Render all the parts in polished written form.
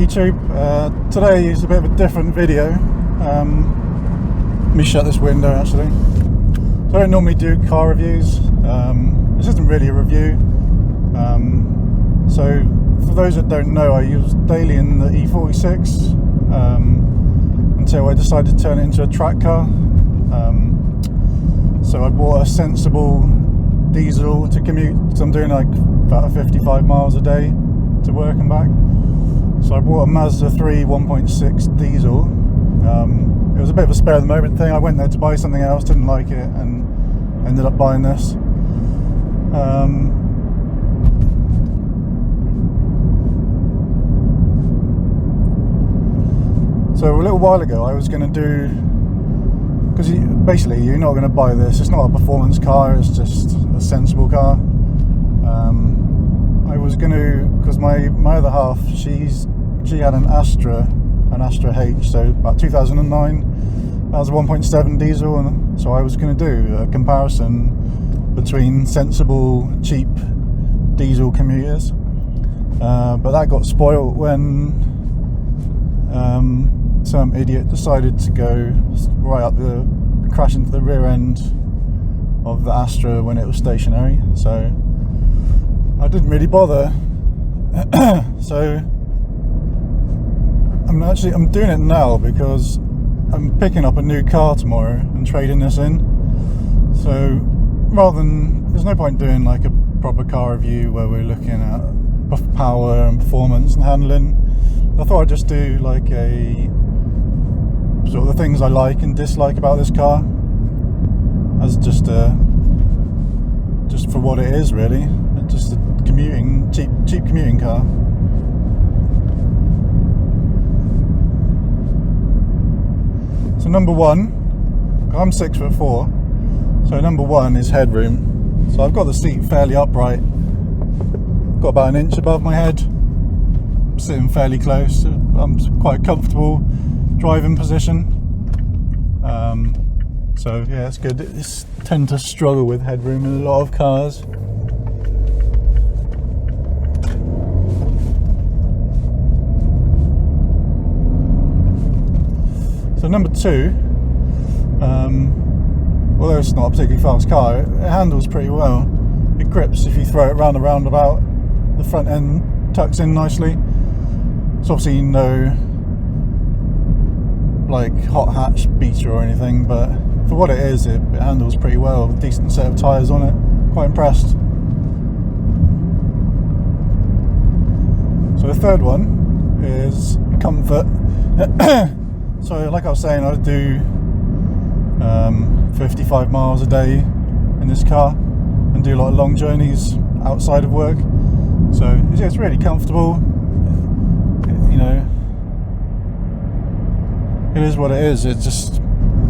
YouTube. Today is a bit of a different video. Let me shut this window actually. So I don't normally do car reviews. This isn't really a review. So for those that don't know, I use daily in the E46 until I decided to turn it into a track car. So I bought a sensible diesel to commute. So I'm doing like about 55 miles a day to work and back. So I bought a Mazda 3 1.6 diesel. It was a bit of a spare of the moment thing. I went there to buy something else, didn't like it, and ended up buying this. So a little while ago I was going to do, because basically you're not going to buy this, it's not a performance car, it's just a sensible car. I was going to, because my other half, she had an Astra H, so about 2009, that was a 1.7 diesel, and so I was going to do a comparison between sensible, cheap diesel commuters, but that got spoiled when some idiot decided to go right up crash into the rear end of the Astra when it was stationary, so I didn't really bother. So I'm doing it now because I'm picking up a new car tomorrow and trading this in. So rather than, there's no point doing like a proper car review where we're looking at power and performance and handling. I thought I'd just do like a sort of the things I like and dislike about this car as just for what it is, really. It's just a cheap commuting car. So number one, I'm 6'4", so number one is headroom. So I've got the seat fairly upright, got about an inch above my head, I'm sitting fairly close, I'm quite comfortable driving position. So yeah, it's good. I tend to struggle with headroom in a lot of cars. So number two, although it's not a particularly fast car, it handles pretty well. It grips if you throw it round the roundabout. The front end tucks in nicely. It's obviously no like hot hatch beater or anything, but for what it is, it handles pretty well. A decent set of tyres on it. Quite impressed. So the third one is comfort. So like I was saying, I do 55 miles a day in this car and do a lot of long journeys outside of work. So it's really comfortable. You know, it is what it is. It's just,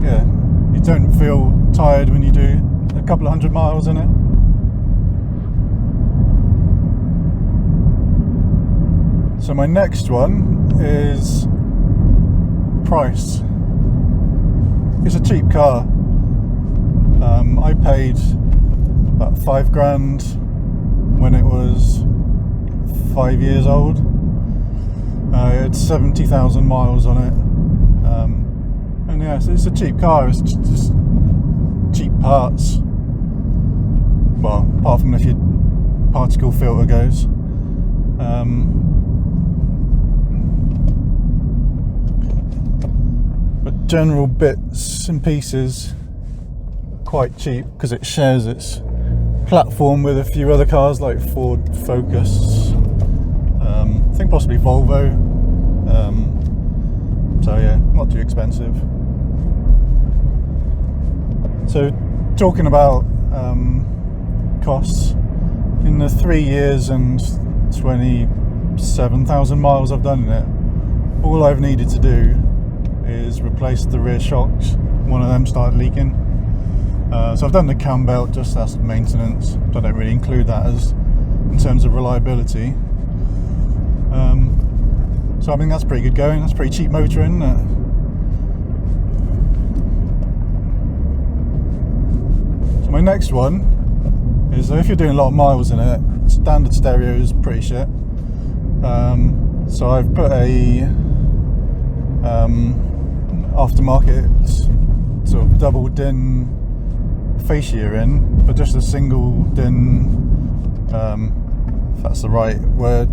yeah, you don't feel tired when you do a couple of 100 miles in it. So my next one is price. It's a cheap car. I paid about $5,000 when it was 5 years old. It had 70,000 miles on it. And yeah, so it's a cheap car. It's just cheap parts. Well, apart from if your particle filter goes. But general bits and pieces, quite cheap because it shares its platform with a few other cars like Ford Focus, I think possibly Volvo. So yeah, not too expensive. So talking about costs, in the 3 years and 27,000 miles I've done in it, all I've needed to do is replace the rear shocks. One of them started leaking. So I've done the cam belt, just that's maintenance. So I don't really include that as in terms of reliability. So I mean that's pretty good going. That's pretty cheap motoring, isn't it? So my next one is if you're doing a lot of miles in it, standard stereo is pretty shit. So I've put a aftermarket sort of double din fascia in, but just a single din, if that's the right word,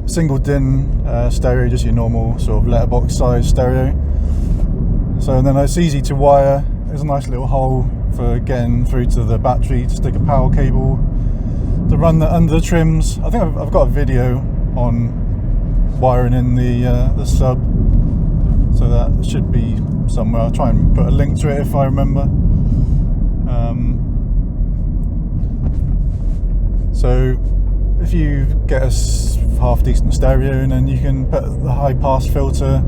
single din stereo, just your normal sort of letterbox size stereo. So then it's easy to wire. There's a nice little hole for getting through to the battery to stick a power cable to run that under the trims. I think I've got a video on wiring in the sub, so that should be somewhere. I'll try and put a link to it if I remember. So if you get a half decent stereo, and then you can put the high pass filter,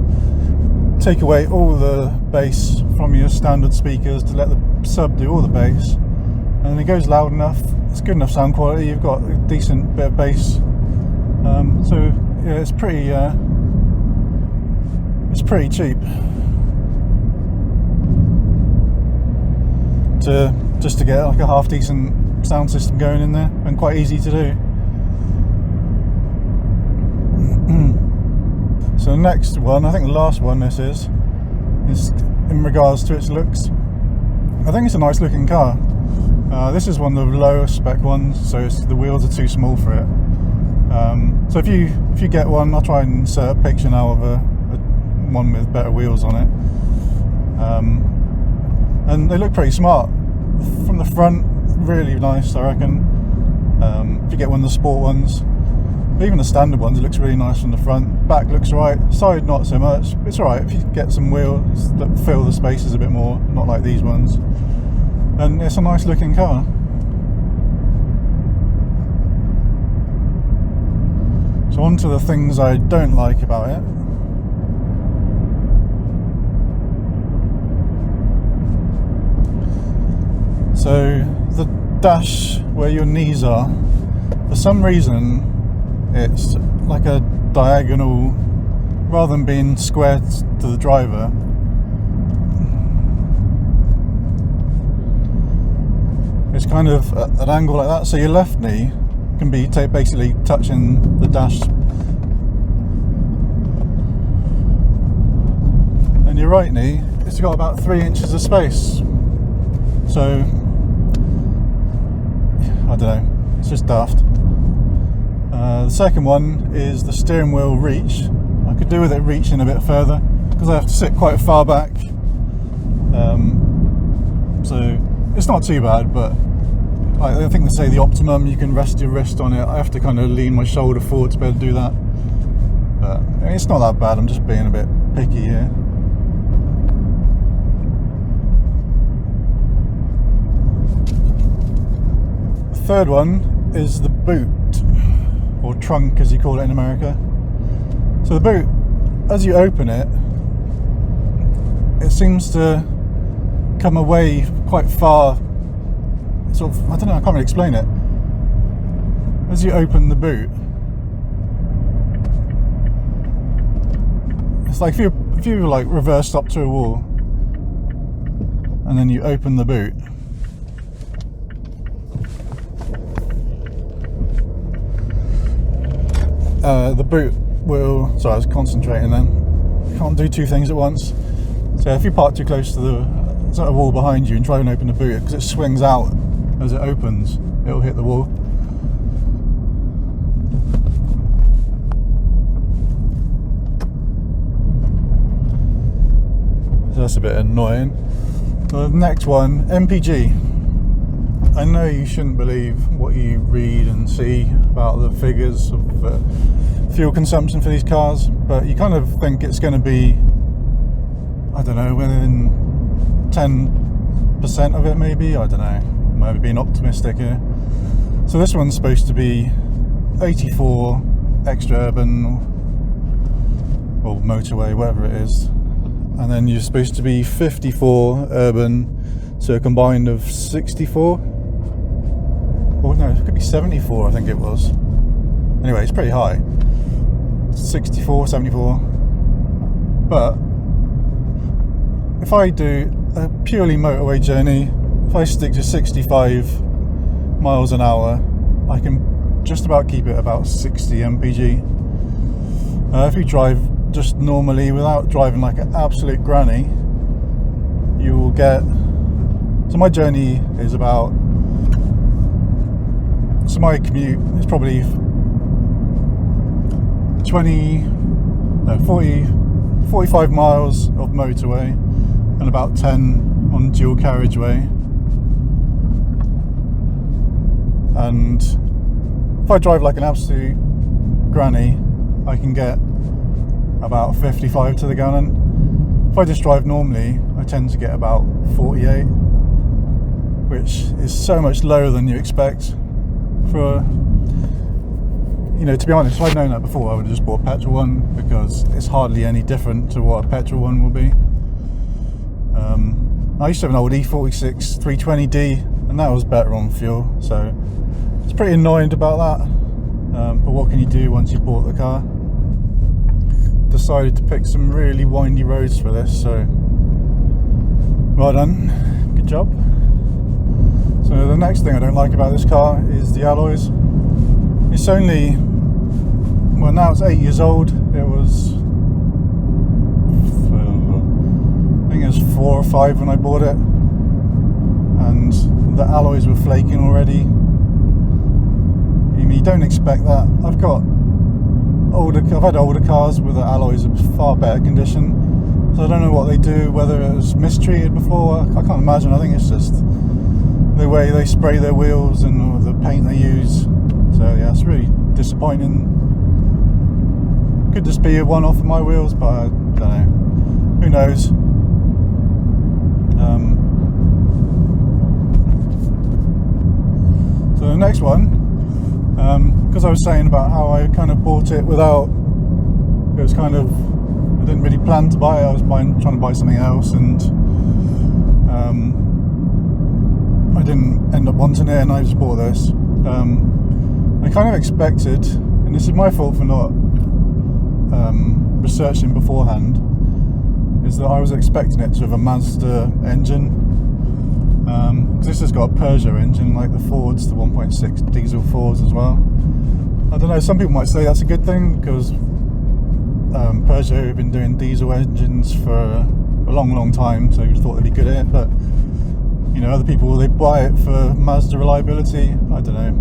take away all the bass from your standard speakers to let the sub do all the bass, and it goes loud enough. It's good enough sound quality. You've got a decent bit of bass. So yeah, it's pretty cheap just to get like a half decent sound system going in there, and quite easy to do. So the next one, I think the last one this is in regards to its looks. I think it's a nice looking car. This is one of the lower spec ones, so the wheels are too small for it. So if you get one, I'll try and insert a picture now of one with better wheels on it. And they look pretty smart from the front, really nice, I reckon. If you get one of the sport ones, even the standard ones, it looks really nice from the front. Back looks right, side not so much. It's alright if you get some wheels that fill the spaces a bit more, not like these ones. And it's a nice looking car. So on to the things I don't like about it. So the dash where your knees are, for some reason it's like a diagonal rather than being square to the driver. It's kind of an angle like that, so your left knee can be basically touching the dash, and your right knee, it's got about 3 inches of space. So I don't know, it's just daft. The second one is the steering wheel reach. I could do with it reaching a bit further because I have to sit quite far back. So it's not too bad, but I think they say the optimum, you can rest your wrist on it. I have to kind of lean my shoulder forward to be able to do that. But it's not that bad, I'm just being a bit picky here. The third one is the boot, or trunk as you call it in America. So the boot, as you open it, it seems to come away quite far, sort of, I don't know, I can't really explain it. As you open the boot, it's like if you like reversed up to a wall and then you open the boot, the boot will, sorry, I was concentrating then, can't do two things at once. So if you park too close to the wall behind you and try and open the boot, because it swings out as it opens, it'll hit the wall. So that's a bit annoying. The next one, MPG. I know you shouldn't believe what you read and see about the figures of fuel consumption for these cars, but you kind of think it's going to be, I don't know, within 10% of it maybe, I don't know, maybe being optimistic here. So this one's supposed to be 84 extra urban or motorway, whatever it is, and then you're supposed to be 54 urban, so a combined of 64, or no, it could be 74, I think it was. Anyway, it's pretty high, 64, 74, but if I do a purely motorway journey, if I stick to 65 miles an hour, I can just about keep it about 60 mpg. If you drive just normally without driving like an absolute granny, you will get, so my journey is about, so my commute is probably 45 miles of motorway and about 10 on dual carriageway. And if I drive like an absolute granny, I can get about 55 to the gallon. If I just drive normally, I tend to get about 48, which is so much lower than you expect. For, you know, to be honest, if I'd known that before, I would have just bought a petrol one, because it's hardly any different to what a petrol one will be. I used to have an old E46 320D, and that was better on fuel, so it's pretty annoyed about that. But what can you do once you bought the car? Decided to pick some really windy roads for this, so well done, good job. So the next thing I don't like about this car is the alloys. It's only, well, now it's 8 years old. It was, I think it was 4 or 5 when I bought it, and the alloys were flaking already. You don't expect that. I've had older cars with the alloys in far better condition, so I don't know what they do, whether it was mistreated before. I can't imagine. I think it's just the way they spray their wheels and the paint they use. So yeah, it's really disappointing. Could just be a one-off of my wheels, but I don't know. Who knows? So the next one, because I was saying about how I kind of bought it without, it was kind of, I didn't really plan to buy it. I was trying to buy something else, and I didn't end up wanting it, and I just bought this. I kind of expected, and this is my fault for not researching beforehand, is that I was expecting it to have a Mazda engine. This has got a Peugeot engine like the Fords, the 1.6 diesel Fords as well. I don't know, some people might say that's a good thing, because Peugeot have been doing diesel engines for a long time, so you thought they'd be good at it. But you know, other people, they buy it for Mazda reliability. I don't know,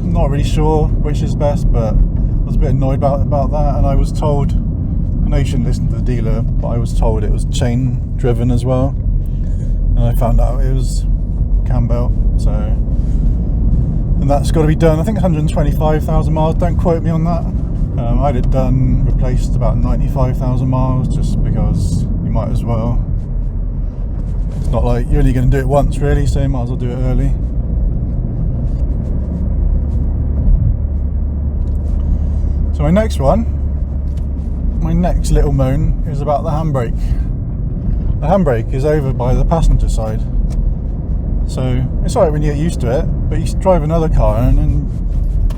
I'm not really sure which is best, but I was a bit annoyed about that. And I was told, I know you shouldn't listen to the dealer, but I was told it was chain driven as well, and I found out it was cam belt. So, and that's got to be done, I think 125,000 miles, don't quote me on that. I had it done, replaced about 95,000 miles, just because you might as well. It's not like you're only going to do it once really, so you might as well do it early. So my next little moan is about the handbrake. The handbrake is over by the passenger side, so it's alright when you get used to it, but you drive another car and then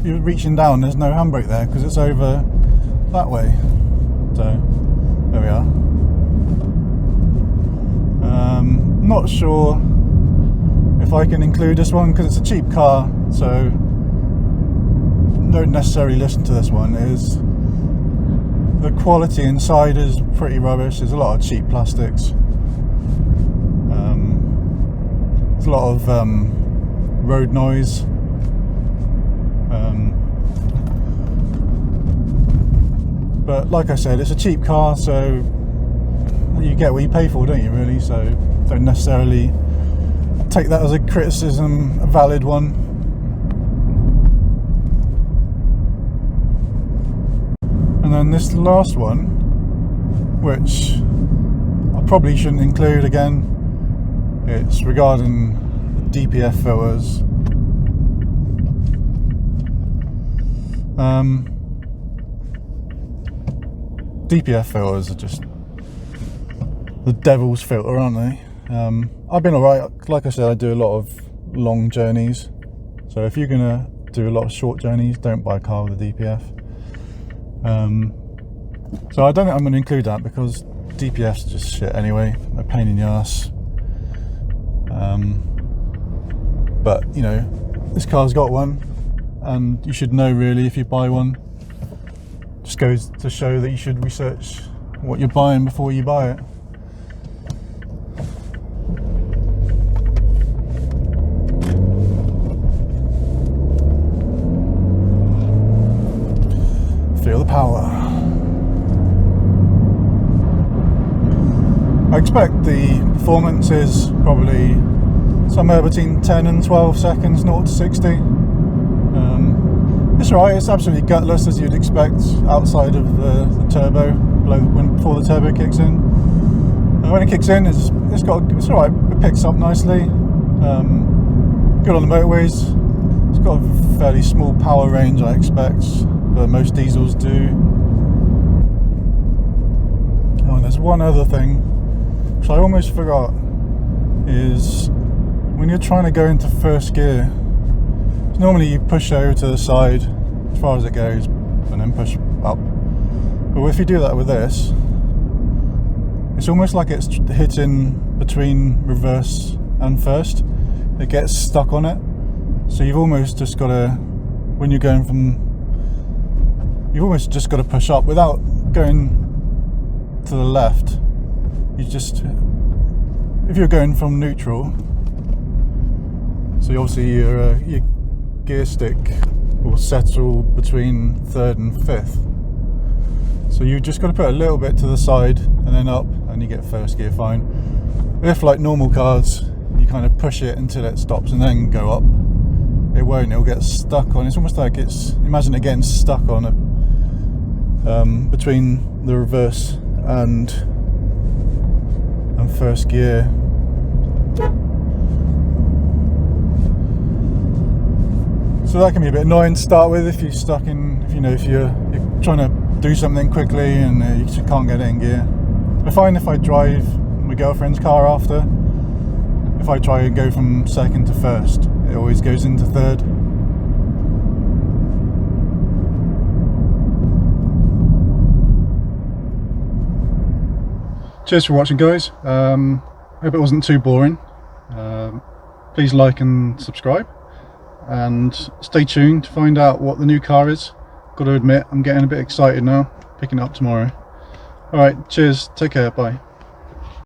you're reaching down, there's no handbrake there because it's over that way. So there we are. Not sure if I can include this one because it's a cheap car, so don't necessarily listen to this one. The quality inside is pretty rubbish. There's a lot of cheap plastics. There's a lot of road noise. But like I said, it's a cheap car, so you get what you pay for, don't you, really? So don't necessarily take that as a criticism, a valid one. And then this last one, which I probably shouldn't include again, it's regarding DPF filters. DPF filters are just the devil's filter, aren't they? I've been alright. Like I said, I do a lot of long journeys, so if you're gonna do a lot of short journeys, don't buy a car with a DPF. So I don't think I'm going to include that because DPF's just shit anyway, a pain in the ass. But you know, this car's got one, and you should know really if you buy one. Just goes to show that you should research what you're buying before you buy it. Feel the power. I expect the performance is probably somewhere between 10 and 12 seconds, 0 to 60. It's right, it's absolutely gutless as you'd expect outside of the turbo, before the turbo kicks in. When it kicks in, it's alright, it picks up nicely. Good on the motorways. It's got a fairly small power range, I expect, but most diesels do. Oh, and there's one other thing which I almost forgot, is when you're trying to go into first gear, normally you push over to the side as far as it goes and then push up. But if you do that with this, it's almost like it's hitting between reverse and first. It gets stuck on it. So you've almost just got to, when you're going from, you've almost just got to push up without going to the left. You just, if you're going from neutral, so obviously your gear stick will settle between third and fifth. So you just got to put a little bit to the side and then up, and you get first gear fine. If like normal cars, you kind of push it until it stops and then go up, it won't. It'll get stuck on. It's almost like imagine it getting stuck on a between the reverse and first gear. So that can be a bit annoying to start with if you're stuck in, if you're trying to do something quickly and you just can't get it in gear. I find if I drive my girlfriend's car after, if I try and go from second to first, it always goes into third. Cheers for watching, guys. Hope it wasn't too boring. Please like and subscribe, and stay tuned to find out what the new car is. Got to admit, I'm getting a bit excited now, picking it up tomorrow. Alright, cheers, take care, bye.